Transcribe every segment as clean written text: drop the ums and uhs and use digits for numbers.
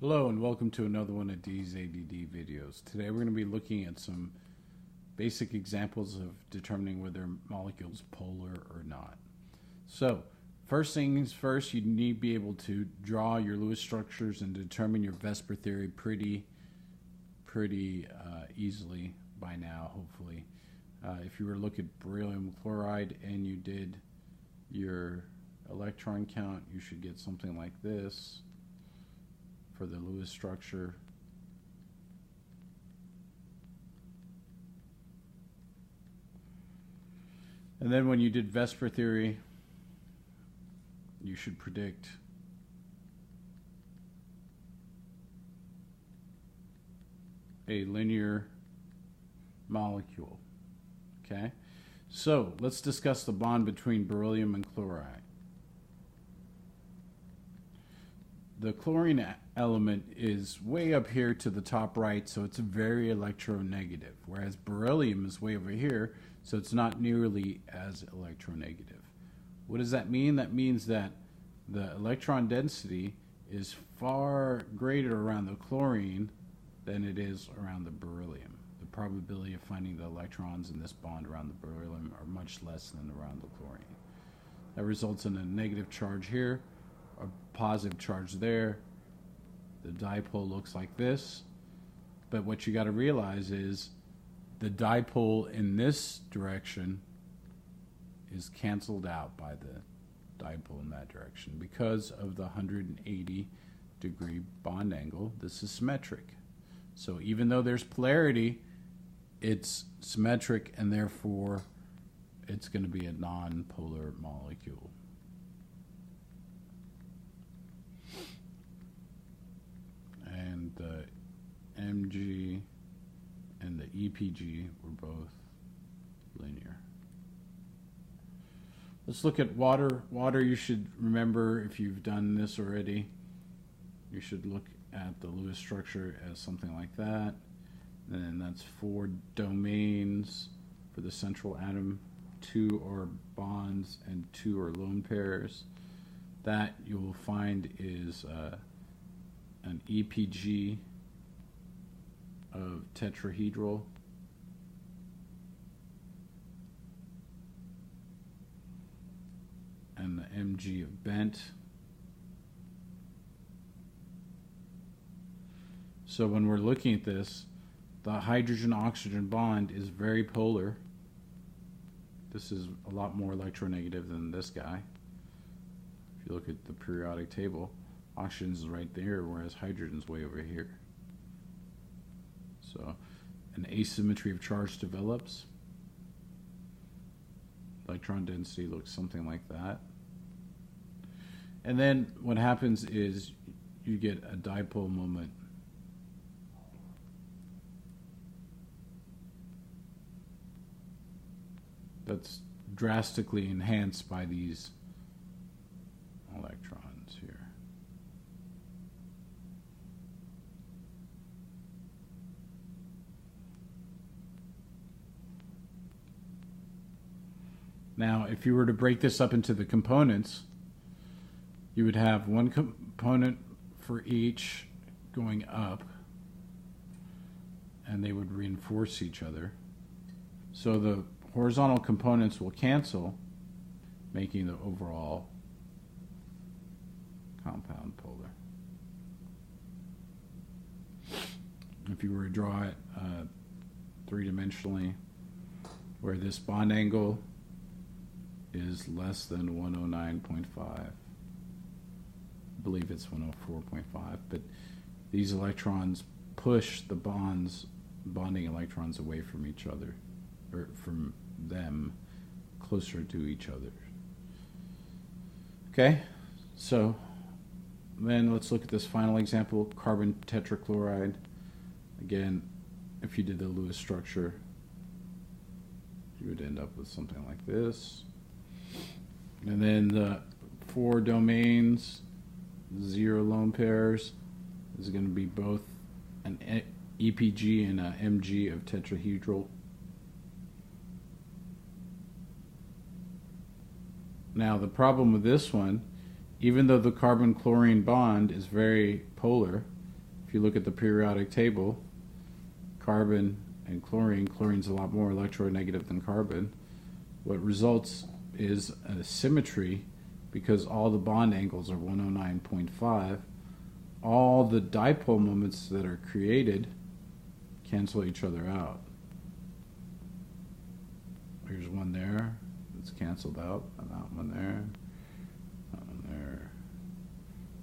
Hello and welcome to another one of D's ADD videos. Today we're going to be looking at some basic examples of determining whether a molecule is polar or not. So first things first, you need to be able to draw your Lewis structures and determine your VSEPR theory pretty easily by now, hopefully. If you were to look at beryllium chloride and you did your electron count, you should get something like this for the Lewis structure. And then when you did VSEPR theory, you should predict a linear molecule. Okay? So let's discuss the bond between beryllium and chloride. The chlorine element is way up here to the top right, so it's very electronegative, whereas beryllium is way over here, so it's not nearly as electronegative. What does that mean? That means that the electron density is far greater around the chlorine than it is around the beryllium. The probability of finding the electrons in this bond around the beryllium are much less than around the chlorine. That results in a negative charge here, a positive charge there. The dipole looks like this, but what you got to realize is the dipole in this direction is canceled out by the dipole in that direction because of the 180-degree bond angle. This is symmetric. So even though there's polarity, it's symmetric, and therefore it's going to be a non-polar molecule. And the Mg and the EPG were both linear. Let's look at water. Water, you should remember, if you've done this already, you should look at the Lewis structure as something like that. And that's 4 domains for the central atom. 2 are bonds and 2 are lone pairs. That you will find is an EPG of tetrahedral, and the Mg of bent. So when we're looking at this, the hydrogen-oxygen bond is very polar. This is a lot more electronegative than this guy. If you look at the periodic table, oxygen's right there, whereas hydrogen's way over here. So an asymmetry of charge develops. Electron density looks something like that. And then what happens is you get a dipole moment. That's drastically enhanced by these electrons here. Now, if you were to break this up into the components, you would have one component for each going up, and they would reinforce each other. So the horizontal components will cancel, making the overall compound polar. If you were to draw it three-dimensionally, where this bond angle is less than 109.5. I believe it's 104.5, but these electrons push the bonding electrons away from each other, or from them closer to each other. Okay, so then let's look at this final example, carbon tetrachloride. Again, if you did the Lewis structure, you would end up with something like this. And then the 4 domains, 0 lone pairs, is going to be both an EPG and a Mg of tetrahedral. Now the problem with this one, even though the carbon-chlorine bond is very polar, if you look at the periodic table, carbon and chlorine, chlorine's a lot more electronegative than carbon. What results is a symmetry because all the bond angles are 109.5. All the dipole moments that are created cancel each other out. Here's one there that's canceled out, and that one there, that one there.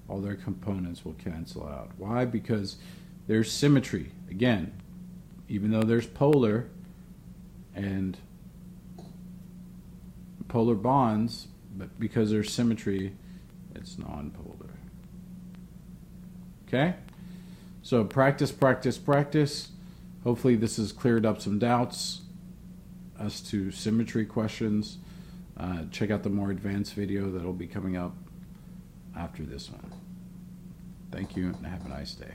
All their components will cancel out. Why? Because there's symmetry. Again, even though there's polar and polar bonds, but because there's symmetry, it's non-polar. Okay? So practice, practice, practice. Hopefully this has cleared up some doubts as to symmetry questions. Check out the more advanced video that will be coming up after this one. Thank you and have a nice day.